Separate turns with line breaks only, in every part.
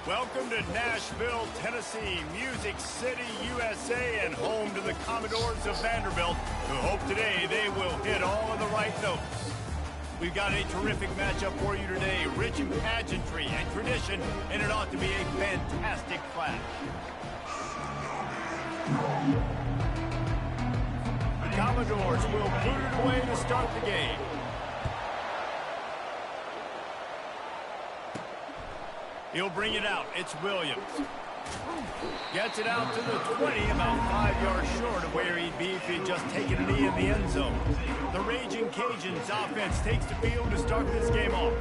Welcome to Nashville, Tennessee, Music City, USA, and home to the Commodores of Vanderbilt, who hope today they will hit all of the right notes. We've got a terrific matchup for you today, rich in pageantry and tradition, and it ought to be a fantastic clash. The Commodores will boot it away to start the game. He'll bring it out. It's Williams. Gets it out to the 20, about 5 yards short of where he'd be if he'd just taken a knee in the end zone. The Raging Cajuns offense takes the field to start this game off.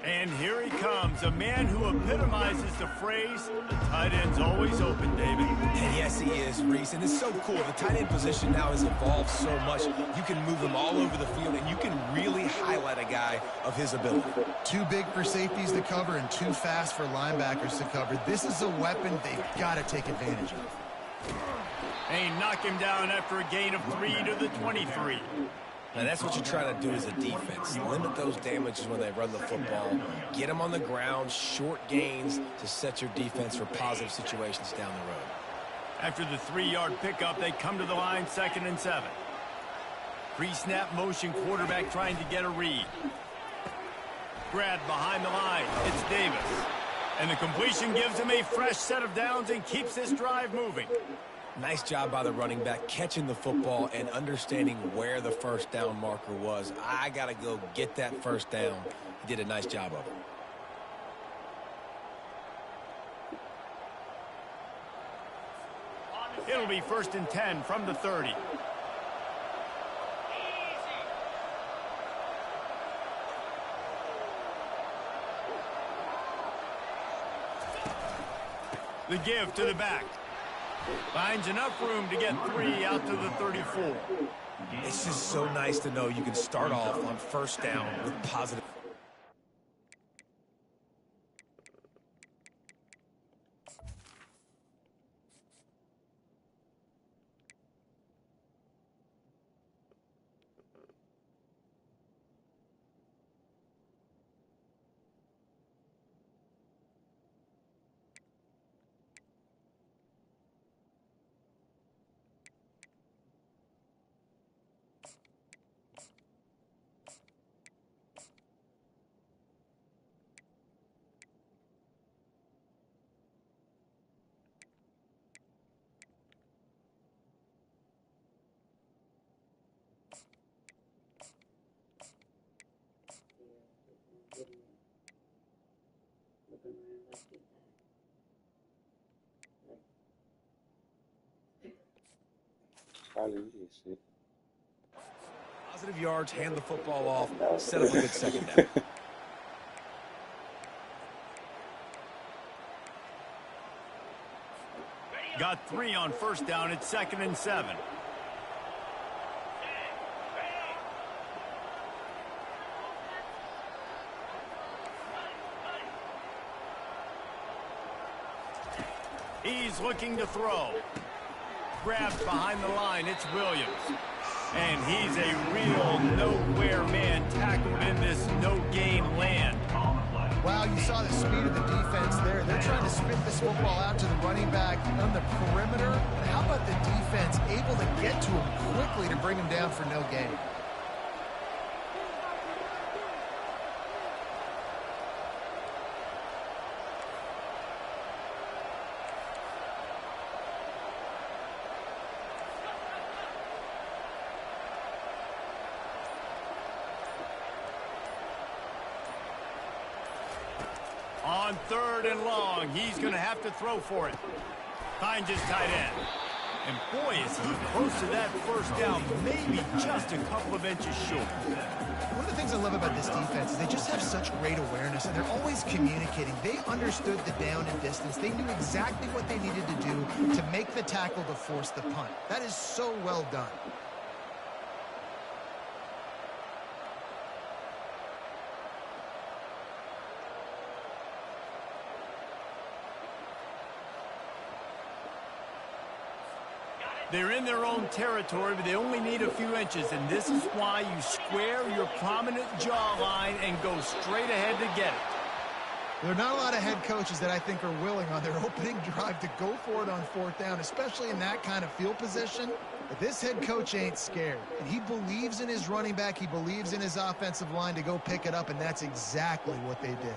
And here he comes, a man who epitomizes the phrase, the tight end's always open, David.
And yes, he is, Reese, and it's so cool. The tight end position now has evolved so much. You can move him all over the field, and you can really highlight a guy of his ability.
Too big for safeties to cover and too fast for linebackers to cover. This is a weapon they've got to take advantage of.
They knock him down after a gain of 3 to the 23.
Now, that's what you're trying to do as a defense. Limit those damages when they run the football. Get them on the ground, short gains to set your defense for positive situations down the road.
After the 3-yard pickup, they come to the line, 2nd and 7. Pre-snap motion, quarterback trying to get a read. Grabbed behind the line. It's Davis. And the completion gives him a fresh set of downs and keeps this drive moving.
Nice job by the running back catching the football and understanding where the first down marker was. I got to go get that first down. He did a nice job of it.
It'll be 1st and 10 from the 30. The give to the back. Finds enough room to get 3 out to the 34.
It's just so nice to know you can start off on first down with positive. Positive yards, hand the football off, set up a good second down.
Got 3 on first down. It's 2nd and 7. He's looking to throw. Grabbed behind the line. It's Williams. And he's a real nowhere man tackled in this no-gain land.
Wow, you saw the speed of the defense there. They're trying to spit this football out to the running back on the perimeter. But how about the defense able to get to him quickly to bring him down for no gain?
On 3rd and long, he's going to have to throw for it. Finds his tight end. And boy, is he close to that first down, maybe just a couple of inches short.
One of the things I love about this defense is they just have such great awareness, and they're always communicating. They understood the down and distance. They knew exactly what they needed to do to make the tackle to force the punt. That is so well done.
They're in their own territory, but they only need a few inches, and this is why you square your prominent jawline and go straight ahead to get it.
There are not a lot of head coaches that I think are willing on their opening drive to go for it on 4th down, especially in that kind of field position. But this head coach ain't scared. And he believes in his running back. He believes in his offensive line to go pick it up, and that's exactly what they did.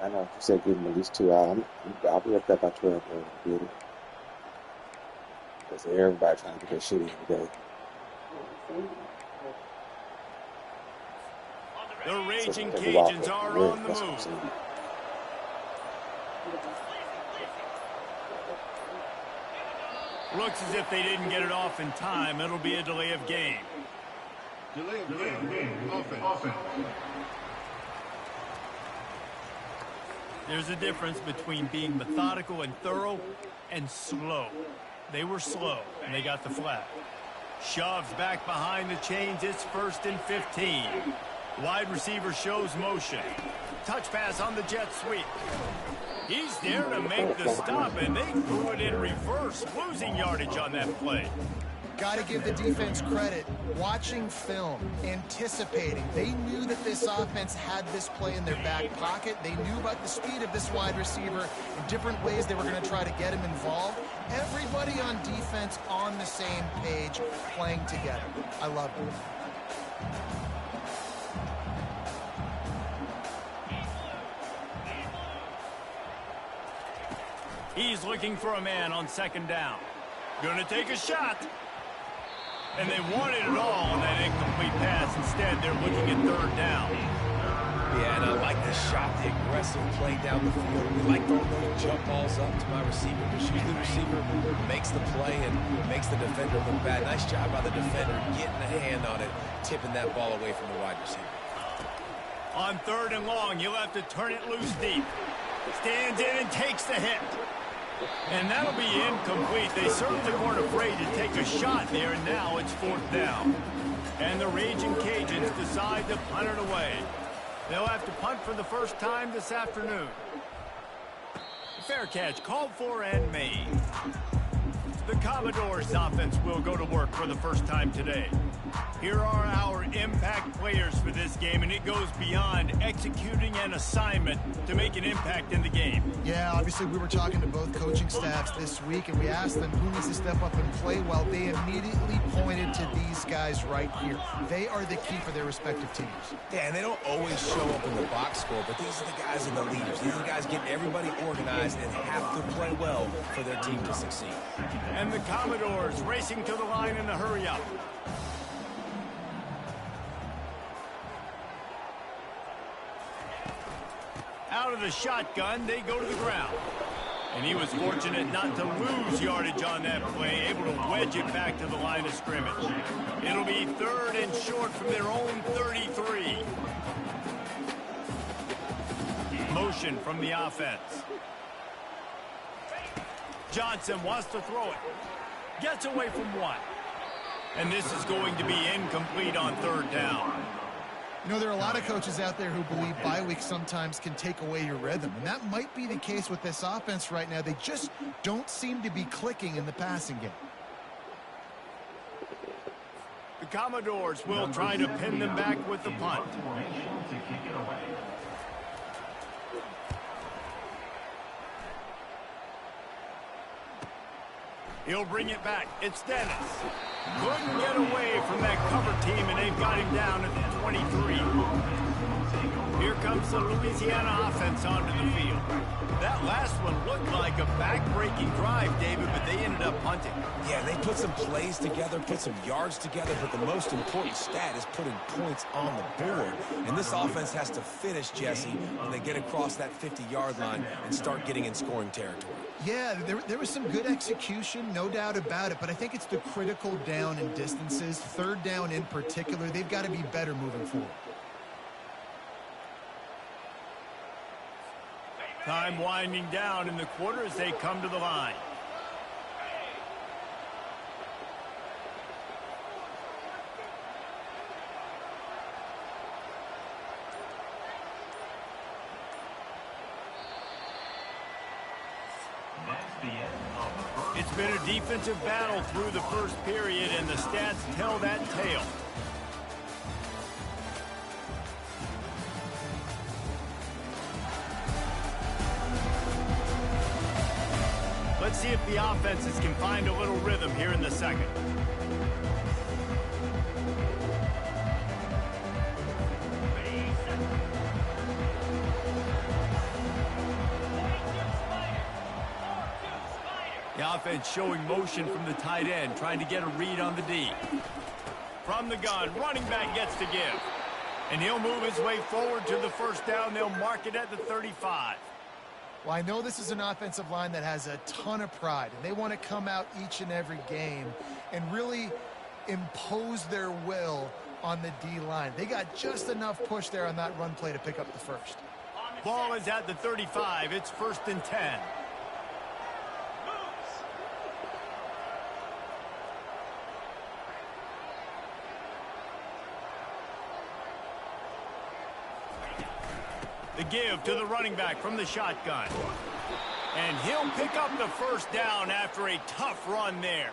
I know. You said give him at least 2 hours. I'll be up there by 12. Because everybody trying to get their shit in today.
The Raging Cajuns are on the move. Looks as if they didn't get it off in time. It'll be a delay of game.
Delay of game. Offense.
There's a difference between being methodical and thorough and slow. They were slow, and they got the flag. Shoves back behind the chains. It's 1st and 15. Wide receiver shows motion. Touch pass on the jet sweep. He's there to make the stop, and they threw it in reverse, losing yardage on that play.
Got to give the defense credit. Watching film, anticipating. They knew that this offense had this play in their back pocket. They knew about the speed of this wide receiver in different ways they were going to try to get him involved. Everybody on defense on the same page, playing together. I love it.
He's looking for a man on 2nd down. Gonna take a shot. And they wanted it all on that incomplete pass. Instead, they're looking at 3rd down.
Yeah, and I like the shot, the aggressive play down the field. We like throwing those jump balls up to my receiver, because usually the receiver makes the play and makes the defender look bad. Nice job by the defender getting a hand on it, tipping that ball away from the wide receiver.
On 3rd and long, you'll have to turn it loose deep. Stands in and takes the hit. And that'll be incomplete. They certainly weren't afraid to take a shot there, and now it's 4th down. And the Raging Cajuns decide to punt it away. They'll have to punt for the first time this afternoon. Fair catch called for and made. The Commodores offense will go to work for the first time today. Here are our impact players for this game, and it goes beyond executing an assignment to make an impact in the game.
Yeah, obviously we were talking to both coaching staffs this week, and we asked them who needs to step up and play well. They immediately pointed to these guys right here. They are the key for their respective teams.
Yeah, and they don't always show up in the box score, but these are the guys and the leaders. These are the guys getting everybody organized and have to play well for their team to succeed.
And the Commodores racing to the line in the hurry-up. Out of the shotgun, they go to the ground. And he was fortunate not to lose yardage on that play, able to wedge it back to the line of scrimmage. It'll be 3rd and short from their own 33. Motion from the offense. Johnson wants to throw it. Gets away from 1. And this is going to be incomplete on 3rd down.
You know, there are a lot of coaches out there who believe bye weeks sometimes can take away your rhythm, and that might be the case with this offense right now. They just don't seem to be clicking in the passing game.
The Commodores will try to pin them back with the punt. He'll bring it back. It's Dennis. Couldn't get away from that cover team, and they've got him down at the 23. Here comes the Louisiana offense onto the field. That last one looked like a back-breaking drive, David, but they ended up punting.
Yeah, they put some plays together, put some yards together, but the most important stat is putting points on the board. And this offense has to finish, Jesse, when they get across that 50-yard line and start getting in scoring territory.
Yeah, there was some good execution, no doubt about it, but I think it's the critical down and distances, 3rd down in particular. They've got to be better moving forward.
Time winding down in the quarter as they come to the line. It's been a defensive battle through the first period, and the stats tell that tale. see if the offenses can find a little rhythm here in the second. The offense showing motion from the tight end, trying to get a read on the D. From the gun, running back gets to give. And he'll move his way forward to the first down. They'll mark it at the 35.
Well, I know this is an offensive line that has a ton of pride, and they want to come out each and every game and really impose their will on the D-line. They got just enough push there on that run play to pick up the first.
Ball is at the 35. It's 1st and 10. The give to the running back from the shotgun. And he'll pick up the first down after a tough run there.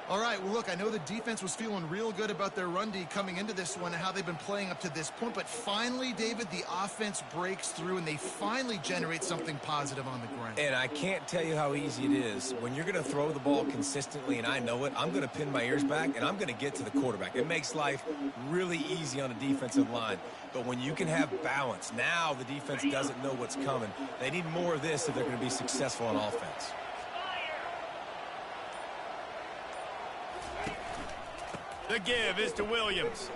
All right, well, look, I know the defense was feeling real good about their run D coming into this one and how they've been playing up to this point. But finally, David, the offense breaks through and they finally generate something positive on the ground.
And I can't tell you how easy it is. When you're going to throw the ball consistently, and I know it, I'm going to pin my ears back, and I'm going to get to the quarterback. It makes life really easy on a defensive line. But when you can have balance, now the defense doesn't know what's coming. They need more of this if they're going to be successful on offense.
The give is to Williams.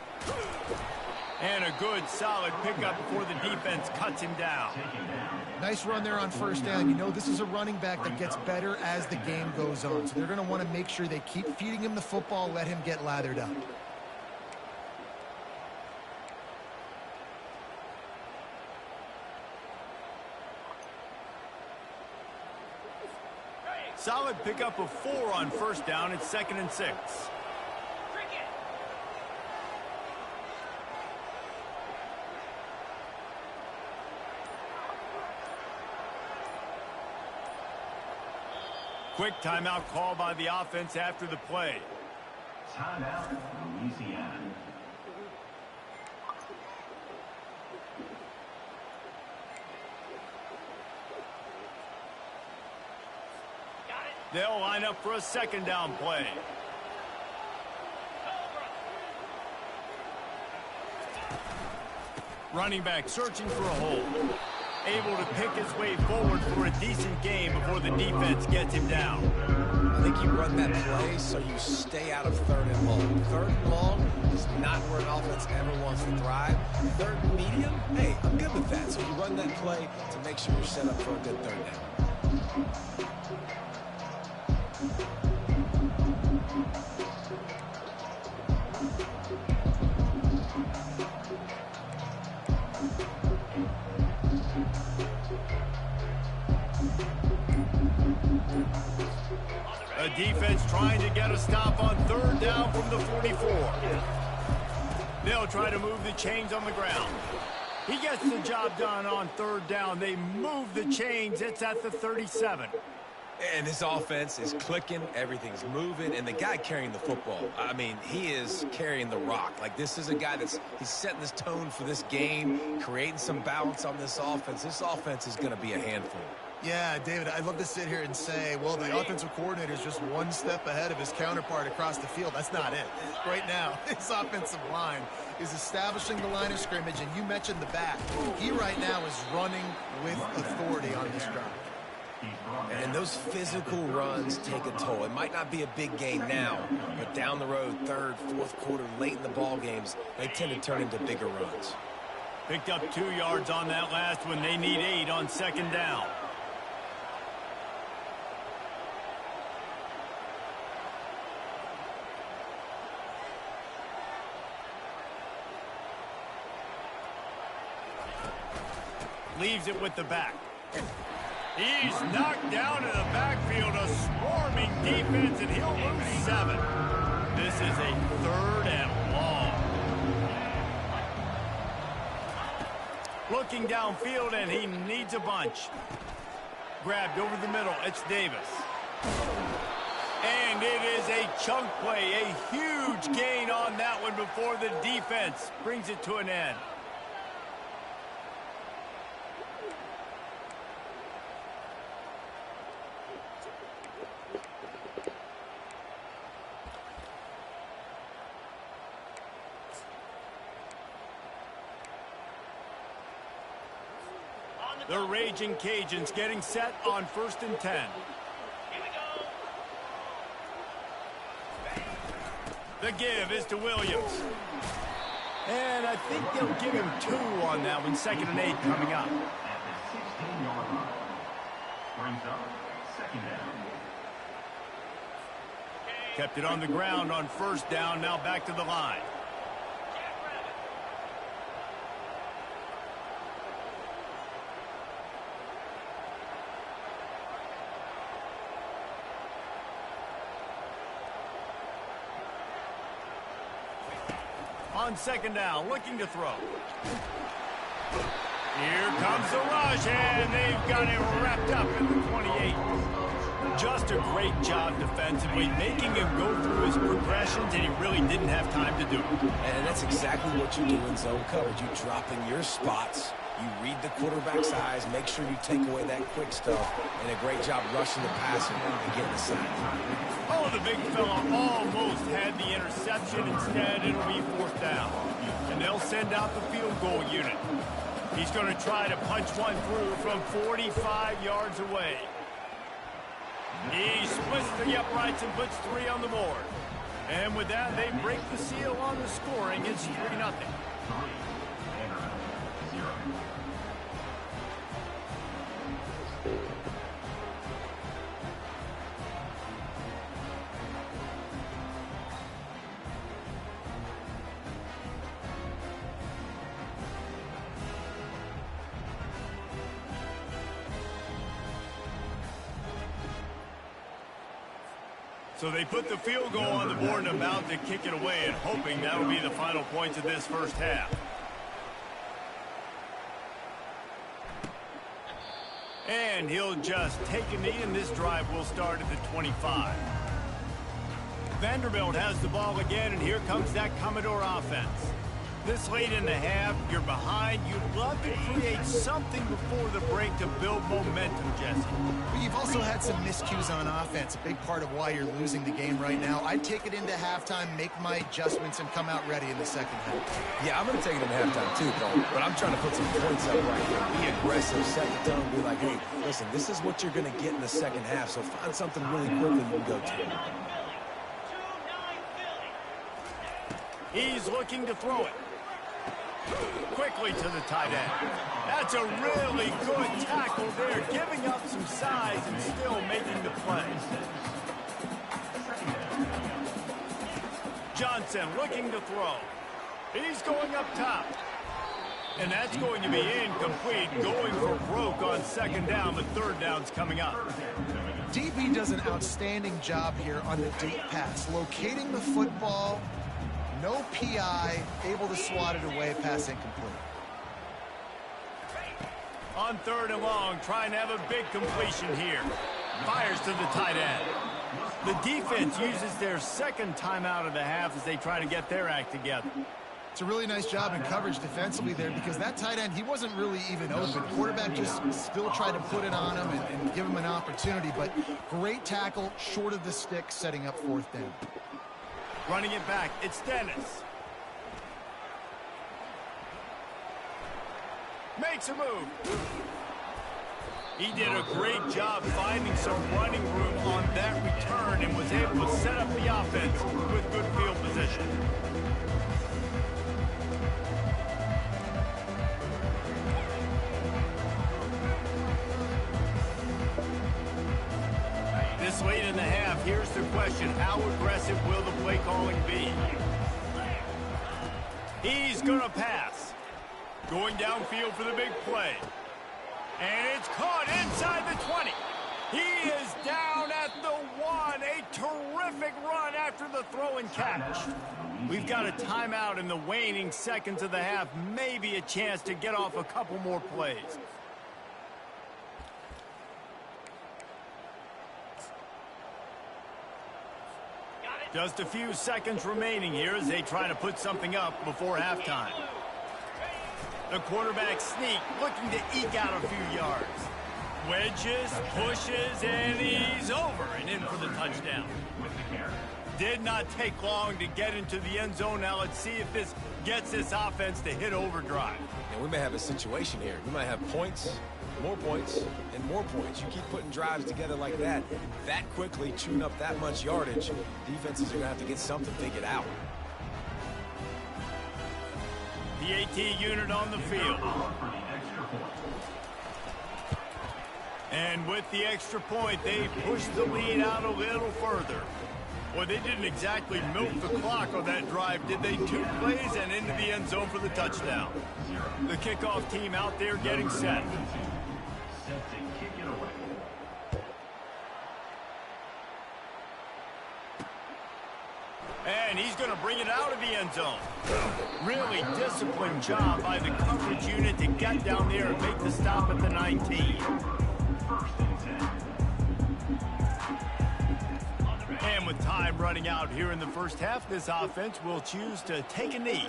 And a good, solid pickup before the defense cuts him down.
Nice run there on first down. You know, this is a running back that gets better as the game goes on. So they're going to want to make sure they keep feeding him the football, let him get lathered up.
Solid pickup of 4 on first down. It's 2nd and 6. Quick timeout call by the offense after the play.
Timeout, Louisiana.
They'll line up for a 2nd down play. Running back searching for a hole. Able to pick his way forward for a decent game before the defense gets him down.
I think you run that play so you stay out of 3rd and long. 3rd and long is not where an offense ever wants to thrive. 3rd and medium, hey, I'm good with that. So you run that play to make sure you're set up for a good 3rd down.
A defense trying to get a stop on 3rd down from the 44. They'll try to move the chains on the ground. He gets the job done on 3rd down. They move the chains. It's at the 37.
And this offense is clicking, everything's moving, and the guy carrying the football, I mean, he is carrying the rock. Like, this is a guy he's setting this tone for this game, creating some balance on this offense. This offense is going to be a handful.
Yeah, David, I'd love to sit here and say, well, the offensive coordinator is just one step ahead of his counterpart across the field. That's not it. Right now, his offensive line is establishing the line of scrimmage, and you mentioned the back. He right now is running with authority on this drive.
And those physical runs take a toll. It might not be a big gain now, but down the road, 3rd, 4th quarter, late in the ball games, they tend to turn into bigger runs.
Picked up 2 yards on that last one. They need 8 on 2nd down. Leaves it with the back. He's knocked down in the backfield, a swarming defense, and he'll lose 7. This is a 3rd and long. Looking downfield, and he needs a bunch. Grabbed over the middle. It's Davis. And it is a chunk play, a huge gain on that one before the defense brings it to an end. The Raging Cajuns getting set on 1st and 10. The give is to Williams. And I think they'll give him 2 on that one. 2nd and 8 coming up.
At the 16-yard line. Brings up 2nd down.
Kept it on the ground on 1st down. Now back to the line. On 2nd down, looking to throw. Here comes the rush, and they've got it wrapped up at the 28. Just a great job defensively, making him go through his progressions, and he really didn't have time to do it.
And that's exactly what you do in zone coverage. You drop in your spots, you read the quarterback's eyes, make sure you take away that quick stuff, and a great job rushing the passer and getting the sack.
Oh, the big fella almost had the interception. Instead, it'll be 4th down. And they'll send out the field goal unit. He's going to try to punch one through from 45 yards away. He splits the uprights and puts 3 on the board. And with that, they break the seal on the scoring. It's 3-0. So they put the field goal on the board and about to kick it away, and hoping that will be the final points of this first half. And he'll just take a knee, and this drive will start at the 25. Vanderbilt has the ball again, and here comes that Commodore offense. This late in the half, you're behind. You'd love to create something before the break to build momentum, Jesse.
But you've also had some miscues on offense, a big part of why you're losing the game right now. I'd take it into halftime, make my adjustments, and come out ready in the second half.
Yeah, I'm going to take it in halftime too, Cole, but I'm trying to put some points up right here. Be aggressive, set the tone, be like, hey, listen, this is what you're going to get in the second half, so find something really quickly you can go to.
He's looking to throw it. Quickly to the tight end. That's a really good tackle there, giving up some size and still making the play. Johnson looking to throw. He's going up top. And that's going to be incomplete, going for broke on 2nd down, but 3rd down's coming up.
DB does an outstanding job here on the deep pass, locating the football. No PI, able to swat it away, pass incomplete.
On 3rd and long, trying to have a big completion here. Fires to the tight end. The defense uses their 2nd timeout of the half as they try to get their act together.
It's a really nice job in coverage defensively there because that tight end, he wasn't really even open. Quarterback just still tried to put it on him and give him an opportunity, but great tackle, short of the stick, setting up 4th down.
Running it back, it's Dennis. Makes a move. He did a great job finding some running room on that return and was able to set up the offense with good field position. This late in the half, here's the question. How aggressive will the play calling be? He's going to pass. Going downfield for the big play. And it's caught inside the 20. He is down at the 1. A terrific run after the throw and catch. We've got a timeout in the waning seconds of the half. Maybe a chance to get off a couple more plays. Just a few seconds remaining here as they try to put something up before halftime. The quarterback sneak, looking to eke out a few yards. Wedges, pushes, and he's over and in for the touchdown. Did not take long to get into the end zone. Now let's see if this gets this offense to hit overdrive.
And we may have a situation here. We might have points More points and more points. You keep putting drives together like that quickly, chewing up that much yardage, defenses are going to have to get something figured out.
The AT unit on the field. And with the extra point, they push the lead out a little further. Well, they didn't exactly milk the clock on that drive, did they? 2 plays and into the end zone for the touchdown. The kickoff team out there getting set. And he's going to bring it out of the end zone. Really disciplined job by the coverage unit to get down there and make the stop at the 19. And with time running out here in the first half, this offense will choose to take a knee.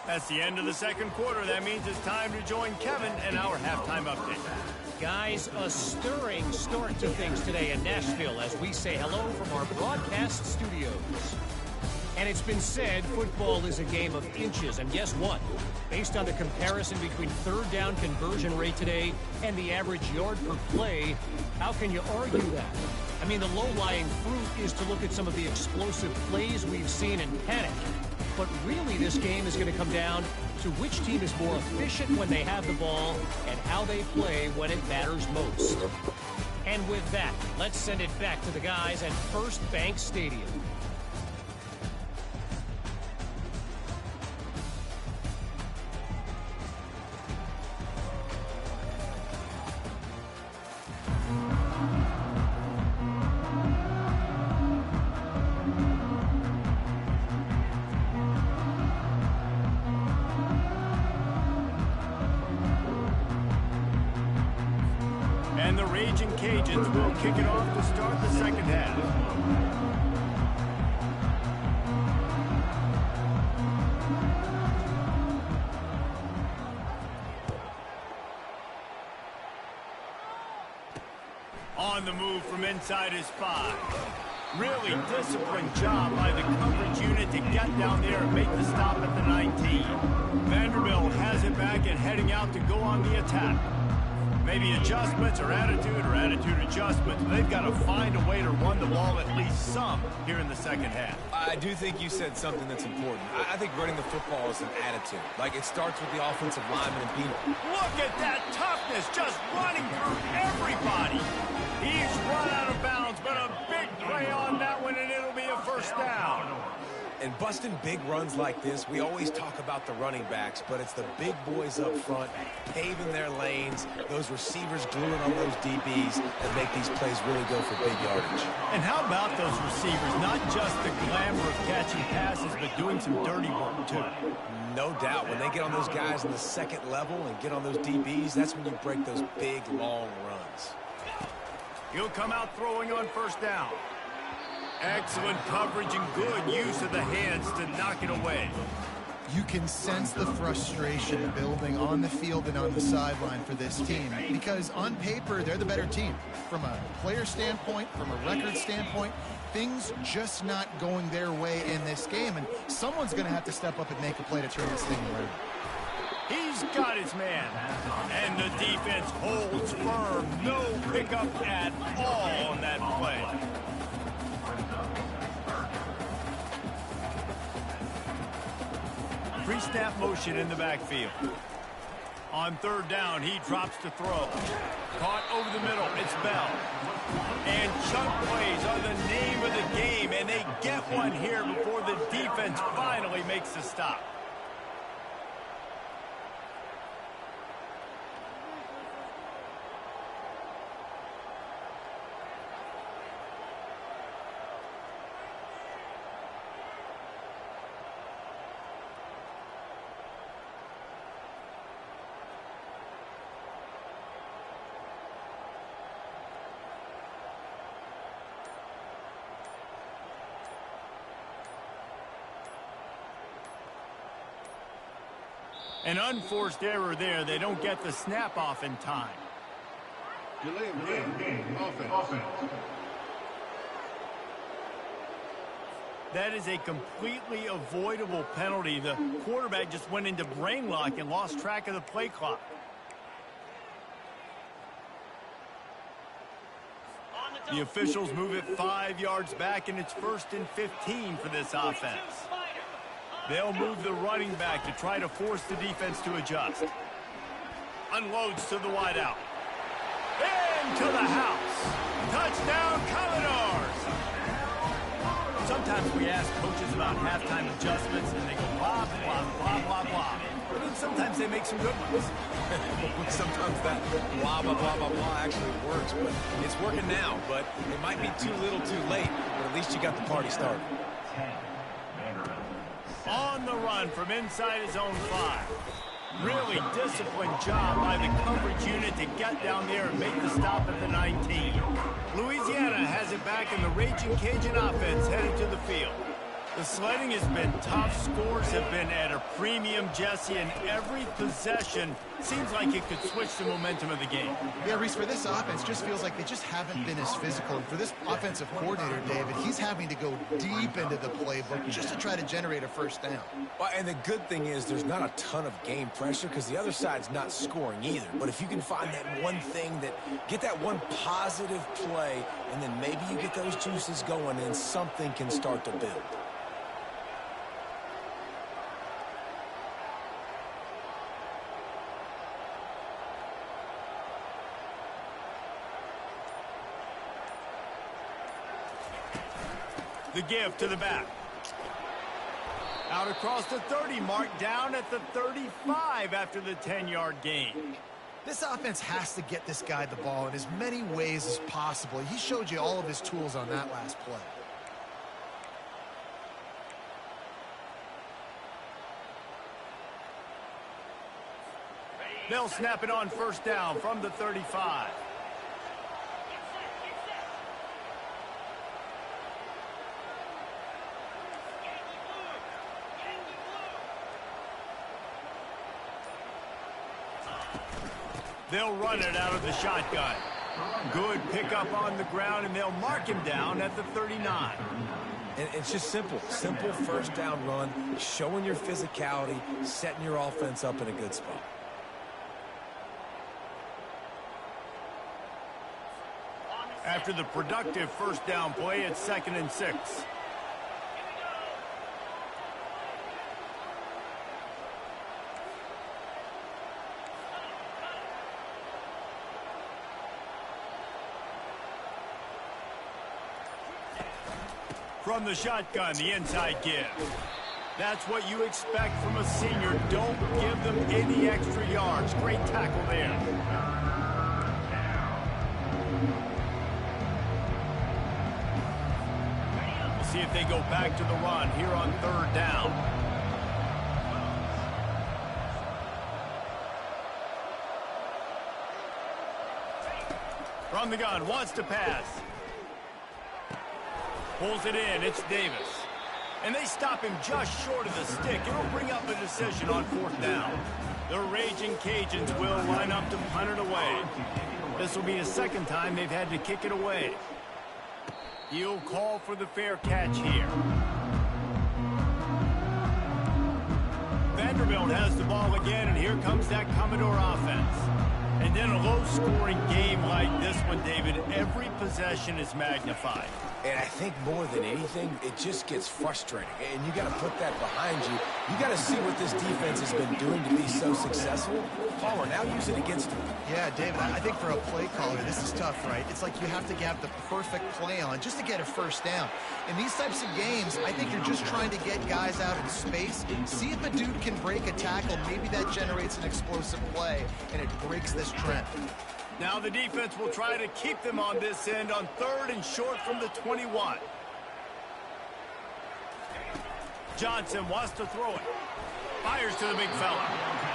That's the end of the second quarter. That means it's time to join Kevin and our halftime update.
Guys, a stirring start to things today in Nashville as we say hello from our broadcast studios. And it's been said football is a game of inches. And guess what? Based on the comparison between third down conversion rate today and the average yard per play, how can you argue that? I mean, the low-lying fruit is to look at some of the explosive plays we've seen and panic. But really, this game is going to come down to which team is more efficient when they have the ball and how they play when it matters most. And with that, let's send it back to the guys at First Bank Stadium.
And the Raging Cajuns will kick it off to start the second half. On the move from inside his 5. Really disciplined job by the coverage unit to get down there and make the stop at the 19. Vanderbilt has it back and heading out to go on the attack. Maybe adjustments or attitude adjustments. They've got to find a way to run the ball at least some here in the second half.
I do think you said something that's important. I think running the football is an attitude. Like, it starts with the offensive lineman and beat him.
Look at that toughness, just running through everybody. He's run out of bounds, but a big play on that one, and it'll be a first down.
And busting big runs like this, we always talk about the running backs, but it's the big boys up front, paving their lanes, those receivers gluing on those DBs that make these plays really go for big yardage.
And how about those receivers? Not just the glamour of catching passes, but doing some dirty work, too.
No doubt. When they get on those guys in the second level and get on those DBs, that's when you break those big, long runs.
He'll come out throwing on first down. Excellent coverage and good use of the hands to knock it away.
You can sense the frustration building on the field and on the sideline for this team because on paper, they're the better team. From a player standpoint, from a record standpoint, things just not going their way in this game, and someone's going to have to step up and make a play to turn this thing around.
He's got his man, and the defense holds firm. No pickup at all on that play. Pre-snap motion in the backfield. On third down, he drops to throw. Caught over the middle, it's Bell. And chunk plays are the name of the game, and they get one here before the defense finally makes the stop. An unforced error there. They don't get the snap off in time.
Delay of game. Offense.
That is a completely avoidable penalty. The quarterback just went into brain lock and lost track of the play clock. The officials move it 5 yards back, and it's 1st and 15 for this offense. They'll move the running back to try to force the defense to adjust. Unloads to the wideout. Into the house. Touchdown, Commodores. Sometimes we ask coaches about halftime adjustments, and they go blah, blah, blah, blah, blah. But then sometimes they make some good ones.
Sometimes that blah, blah, blah, blah, blah actually works, but it's working now. But it might be too little too late, but at least you got the party started.
On the run from inside his own 5. Really disciplined job by the coverage unit to get down there and make the stop at the 19. Louisiana has it back, and the Raging Cajun offense headed to the field. The sledding has been tough. Scores have been at a premium, Jesse, and every possession seems like it could switch the momentum of the game.
Yeah, Reese, for this offense, just feels like they just haven't been as physical. And for this offensive coordinator, David, he's having to go deep into the playbook just to try to generate a first down.
Well, and the good thing is there's not a ton of game pressure because the other side's not scoring either. But if you can find that one thing, get that one positive play, and then maybe you get those juices going and something can start to build.
The give to the back. Out across the 30, marked down at the 35 after the 10-yard gain.
This offense has to get this guy the ball in as many ways as possible. He showed you all of his tools on that last play.
They'll snap it on 1st down from the 35. They'll run it out of the shotgun. Good pickup on the ground, and they'll mark him down at the 39.
And it's just simple. Simple 1st down run, showing your physicality, setting your offense up in a good spot.
After the productive 1st down play, it's 2nd and 6. From the shotgun, the inside give. That's what you expect from a senior. Don't give them any extra yards. Great tackle there. We'll see if they go back to the run here on 3rd down. From the gun, wants to pass. Pulls it in, it's Davis. And they stop him just short of the stick. It'll bring up a decision on 4th down. The Raging Cajuns will line up to punt it away. This will be the 2nd time they've had to kick it away. He'll call for the fair catch here. Vanderbilt has the ball again, and here comes that Commodore offense. And then a low-scoring game like this one, David, every possession is magnified.
And I think more than anything, it just gets frustrating. And you got to put that behind you. You got to see what this defense has been doing to be so successful. Palmer, now use it against them.
Yeah, David, I think for a play caller, this is tough, right? It's like you have to have the perfect play on just to get a 1st down. In these types of games, I think you're just trying to get guys out in space, see if a dude can break a tackle. Maybe that generates an explosive play, and it breaks this trend.
Now the defense will try to keep them on this end on 3rd and short from the 21. Johnson wants to throw it. Fires to the big fella.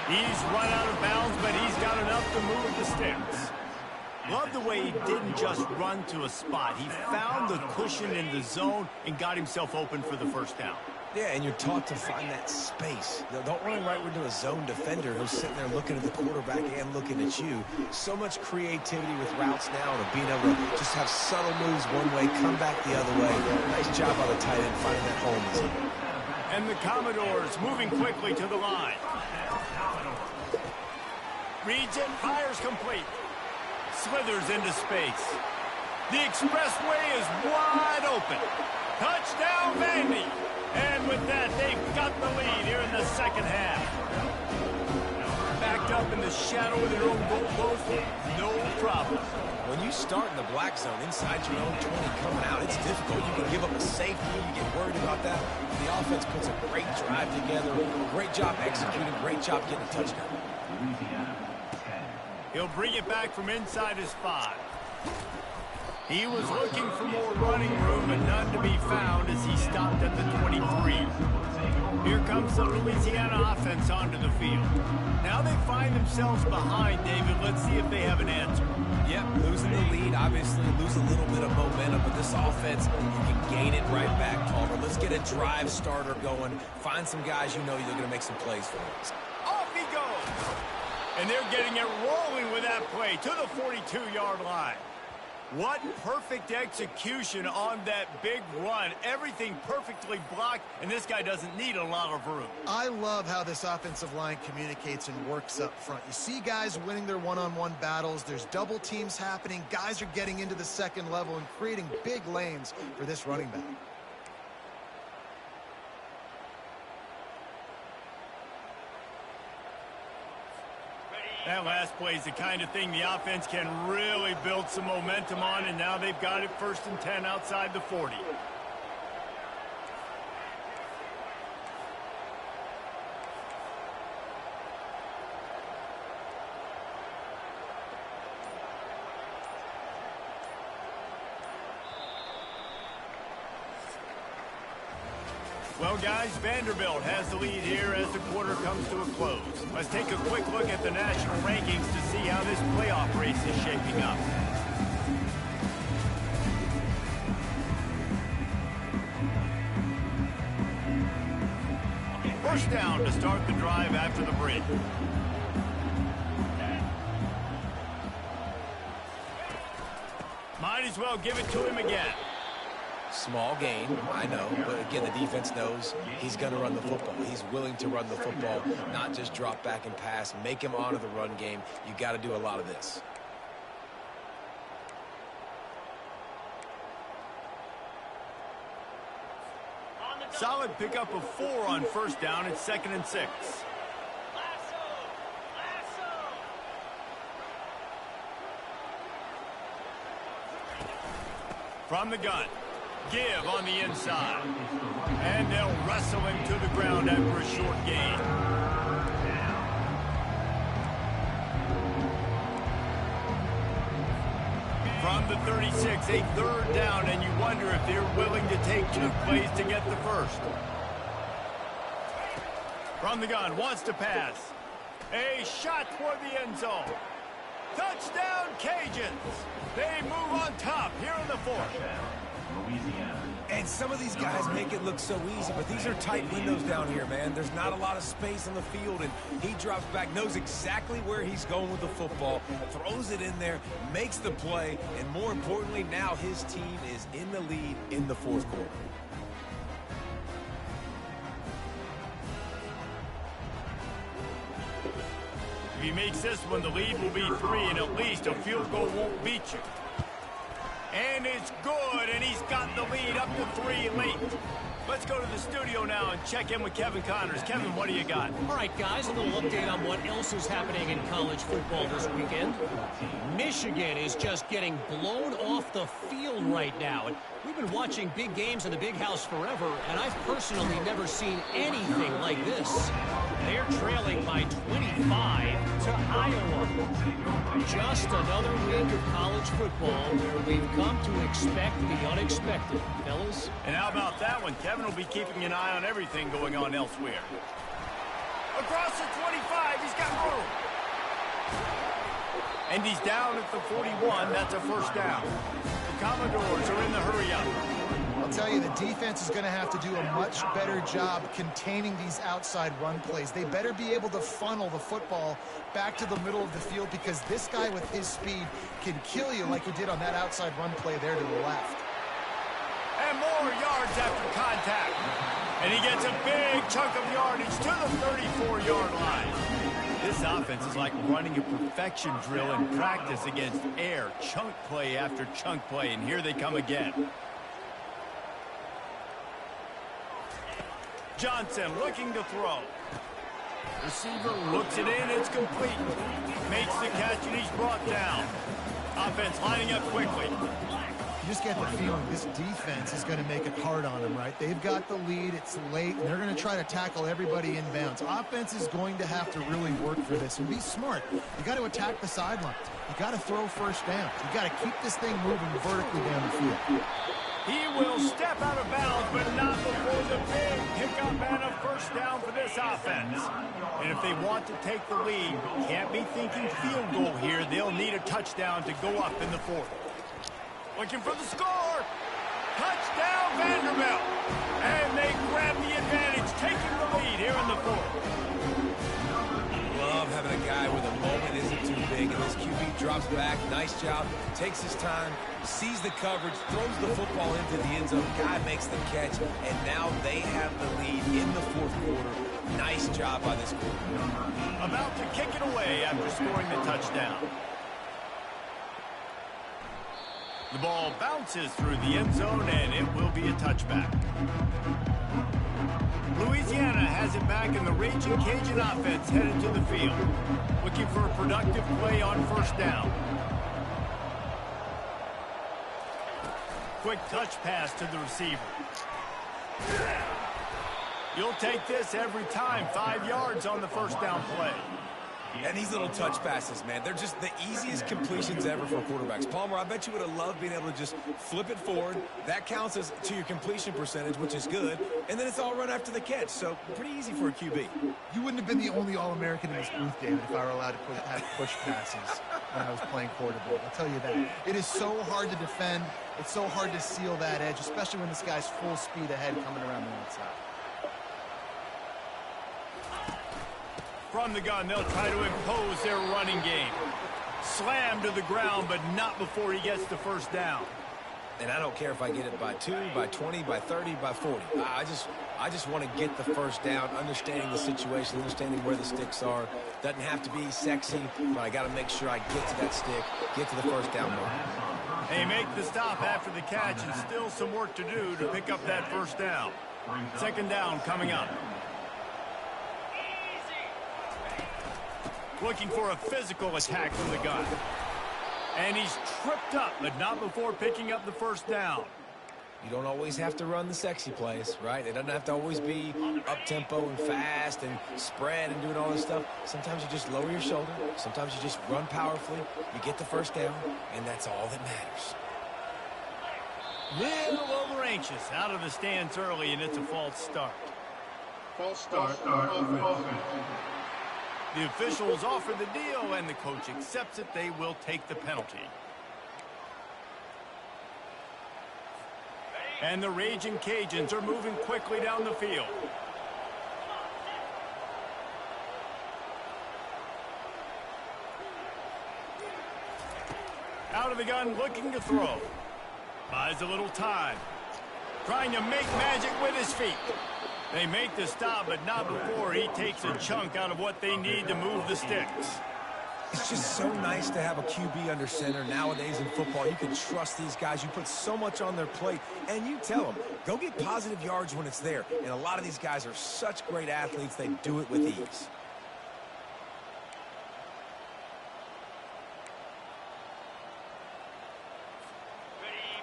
He's run out of bounds, but he's got enough to move the sticks. Love the way he didn't just run to a spot. He found the cushion in the zone and got himself open for the first down.
Yeah, and you're taught to find that space. Don't run right into a zone defender who's sitting there looking at the quarterback and looking at you. So much creativity with routes now and being able to just have subtle moves one way, come back the other way. Nice job by the tight end finding that home.
And the Commodores moving quickly to the line. Reads it, fires complete. Slithers into space. The expressway is wide open. Touchdown, Vandy. And with that, they've got the lead here in the second half. Backed up in the shadow of their own goalpost, no problem.
When you start in the black zone inside your own 20 coming out, it's difficult. You can give up a safety. You get worried about that. The offense puts a great drive together. Great job executing. Great job getting a touchdown.
He'll bring it back from inside his 5. He was looking for more running room, but none to be found as he stopped at the 23. Here comes the Louisiana offense onto the field. Now they find themselves behind, David. Let's see if they have an answer.
Yep, losing the lead, obviously lose a little bit of momentum, but this offense, you can gain it right back, Palmer. Let's get a drive starter going. Find some guys you know you're going to make some plays for.
Off he goes! And they're getting it rolling with that play to the 42-yard line. What perfect execution on that big run. Everything perfectly blocked, and this guy doesn't need a lot of room.
I love how this offensive line communicates and works up front. You see guys winning their one-on-one battles. There's double teams happening. Guys are getting into the second level and creating big lanes for this running back.
That last play is the kind of thing the offense can really build some momentum on, and now they've got it 1st and 10 outside the 40. Well, guys, Vanderbilt has the lead here as the quarter comes to a close. Let's take a quick look at the national rankings to see how this playoff race is shaping up. First down to start the drive after the break. Might as well give it to him again.
Small gain, I know, but again, the defense knows he's going to run the football. He's willing to run the football, not just drop back and pass, make him honor the run game. You got to do a lot of this.
Solid pickup of 4 on first down. It's 2nd and 6. From the gun. Give on the inside. And they'll wrestle him to the ground after a short gain. From the 36, a 3rd down, and you wonder if they're willing to take 2 plays to get the first. From the gun, wants to pass. A shot toward the end zone. Touchdown, Cajuns. They move on top here in the 4th.
And some of these guys make it look so easy, but these are tight windows down here, man. There's not a lot of space on the field, and he drops back, knows exactly where he's going with the football, throws it in there, makes the play, and more importantly, now his team is in the lead in the 4th quarter.
If he makes this one, the lead will be 3, and at least a field goal won't beat you. And it's good, and he's got the lead up to 3 late. Let's go to the studio now and check in with Kevin Connors. Kevin, what do you got?
All right, guys, a little update on what else is happening in college football this weekend. Michigan is just getting blown off the field right now. And we've been watching big games in the big house forever, and I've personally never seen anything like this. They're trailing by 25 to Iowa. Just another week of college football where we've come to expect the unexpected, fellas.
And how about that one? Kevin will be keeping an eye on everything going on elsewhere. Across the 25, he's got room. And he's down at the 41. That's a first down. The Commodores are in the hurry-up.
I'll tell you, the defense is going to have to do a much better job containing these outside run plays. They better be able to funnel the football back to the middle of the field, because this guy with his speed can kill you like he did on that outside run play there to the left.
And more yards after contact. And he gets a big chunk of yardage to the 34-yard line. This offense is like running a perfection drill in practice against air. Chunk play after chunk play, and here they come again. Johnson looking to throw. Receiver looks it in, it's complete. Makes the catch, and he's brought down. Offense lining up quickly.
You just get the feeling this defense is going to make it hard on them, right? They've got the lead, it's late, and they're going to try to tackle everybody inbounds. Offense is going to have to really work for this and be smart. You got to attack the sidelines. You got to throw first down. You got to keep this thing moving vertically down the field.
He will step out of bounds, but not before the big pickup and a first down for this offense. And if they want to take the lead, can't be thinking field goal here. They'll need a touchdown to go up in the fourth. Looking for the score. Touchdown, Vanderbilt. And they grab the advantage, taking the lead here in the fourth.
Love having a guy where the moment isn't too big, and this QB drops back. Nice job. Takes his time, sees the coverage, throws the football into the end zone. Guy makes the catch, and now they have the lead in the fourth quarter. Nice job by this quarterback.
About to kick it away after scoring the touchdown. The ball bounces through the end zone, and it will be a touchback. Louisiana has it back, and the Raging Cajun offense headed to the field, looking for a productive play on first down. Quick touch pass to the receiver. You'll take this every time. 5 yards on the first down play.
And these little touch passes, man, they're just the easiest completions ever for quarterbacks. Palmer, I bet you would have loved being able to just flip it forward. That counts as to your completion percentage, which is good. And then it's all run after the catch, so pretty easy for a QB.
You wouldn't have been the only All-American in this booth, David, if I were allowed to have push passes when I was playing quarterback. I'll tell you that. It is so hard to defend. It's so hard to seal that edge, especially when this guy's full speed ahead coming around the outside.
From the gun, they'll try to impose their running game. Slam to the ground, but not before he gets the first down.
And I don't care if I get it by 2, by 20, by 30, by 40. I just want to get the first down, understanding the situation, understanding where the sticks are. Doesn't have to be sexy, but I got to make sure I get to that stick, get to the first down mark.
They make the stop after the catch, and still some work to do to pick up that first down. Second down coming up. Looking for a physical attack from the gun. And he's tripped up, but not before picking up the first down.
You don't always have to run the sexy plays, right? It doesn't have to always be up-tempo and fast and spread and doing all this stuff. Sometimes you just lower your shoulder. Sometimes you just run powerfully. You get the first down, and that's all that matters.
Little over-anxious out of the stance early, and it's a false start.
False start. Offense.
The officials offer the deal, and the coach accepts it. They will take the penalty. And the Raging Cajuns are moving quickly down the field. Out of the gun, looking to throw. Buys a little time. Trying to make magic with his feet. They make the stop, but not before he takes a chunk out of what they need to move the sticks.
It's just so nice to have a QB under center nowadays in football. You can trust these guys. You put so much on their plate, and you tell them, go get positive yards when it's there. And a lot of these guys are such great athletes, they do it with ease.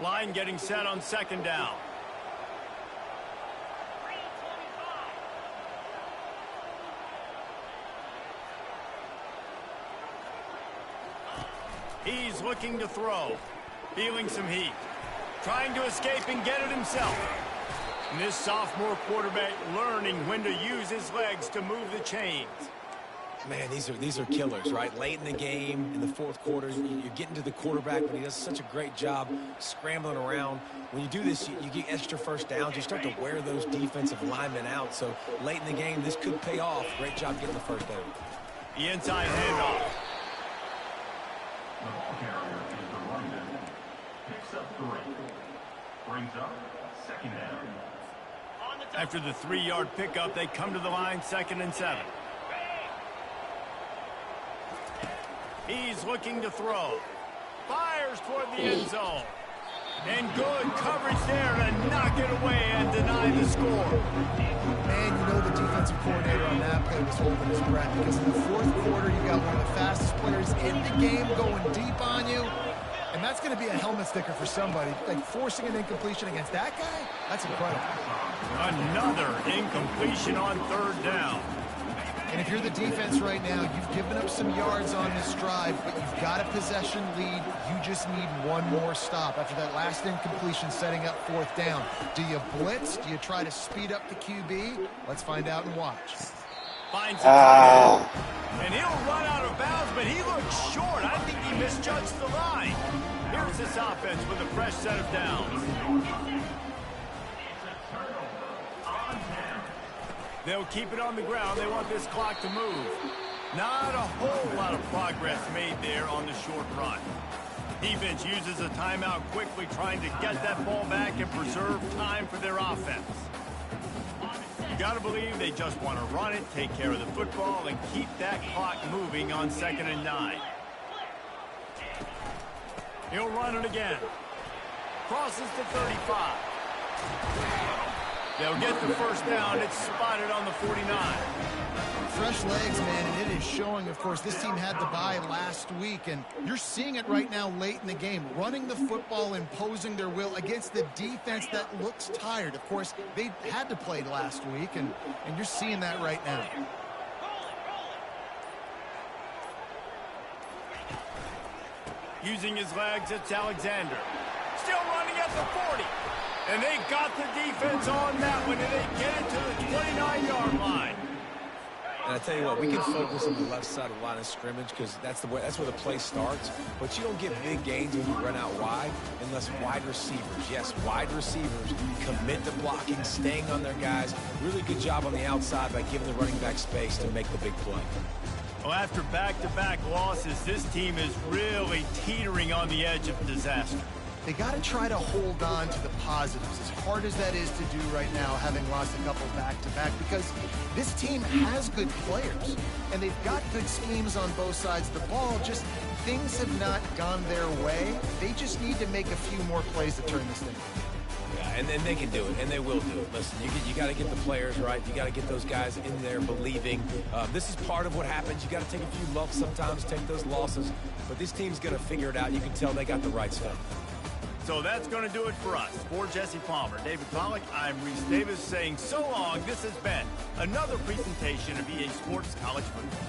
Line getting set on second down. He's looking to throw. Feeling some heat. Trying to escape and get it himself. And this sophomore quarterback learning when to use his legs to move the chains.
Man, these are killers, right? Late in the game, in the fourth quarter, you're getting to the quarterback, but he does such a great job scrambling around. When you do this, you get extra first downs. You start to wear those defensive linemen out. So late in the game, this could pay off. Great job getting the first down.
The inside handoff.
The ball carrier is the running back. Picks up 3. Brings up second down.
After the 3-yard pickup, they come to the line, 2nd and 7. He's looking to throw. Fires toward the end zone. And good coverage there to knock it away and deny the score.
Man, you know the defensive coordinator on that play was holding his breath because in the fourth quarter, you got one of the fastest players in the game going deep on you. And that's going to be a helmet sticker for somebody. Like forcing an incompletion against that guy, that's incredible.
Another incompletion on 3rd down.
And if you're the defense right now, you've given up some yards on this drive, but you've got a possession lead. You just need one more stop after that last incompletion setting up 4th down. Do you blitz? Do you try to speed up the QB? Let's find out and watch.
Finds a target, and he'll run out of bounds, but he looks short. I think he misjudged the line. Here's this offense with a fresh set of downs. They'll keep it on the ground. They want this clock to move. Not a whole lot of progress made there on the short run. Defense uses a timeout quickly, trying to get that ball back and preserve time for their offense. You got to believe they just want to run it, take care of the football, and keep that clock moving on 2nd and 9. He'll run it again. Crosses to 35. They'll get the first down. It's spotted on the 49.
Fresh legs, man, and it is showing. Of course, this team had the bye last week, and you're seeing it right now late in the game. Running the football, imposing their will against the defense that looks tired. Of course, they had to play last week, and you're seeing that right now.
Using his legs, it's Alexander. Still running at the 40. And they got the defense on that one, and they get it to the 29-yard line.
And I tell you what, we can focus on the left side of the line of scrimmage because that's where the play starts. But you don't get big gains when you run out wide unless wide receivers, yes, wide receivers commit to blocking, staying on their guys. Really good job on the outside by giving the running back space to make the big play.
Well, after back-to-back losses, this team is really teetering on the edge of disaster.
They got to try to hold on to the positives, as hard as that is to do right now, having lost a couple back-to-back, because this team has good players, and they've got good schemes on both sides of the ball. Just things have not gone their way. They just need to make a few more plays to turn this thing.
Yeah, and then they can do it, and they will do it. Listen, you got to get the players right. You got to get those guys in there believing. This is part of what happens. You got to take a few lumps sometimes, take those losses, but this team's going to figure it out. You can tell they got the right stuff.
So that's going to do it for us. For Jesse Palmer, David Pollack, I'm Reese Davis saying so long. This has been another presentation of EA Sports College Football.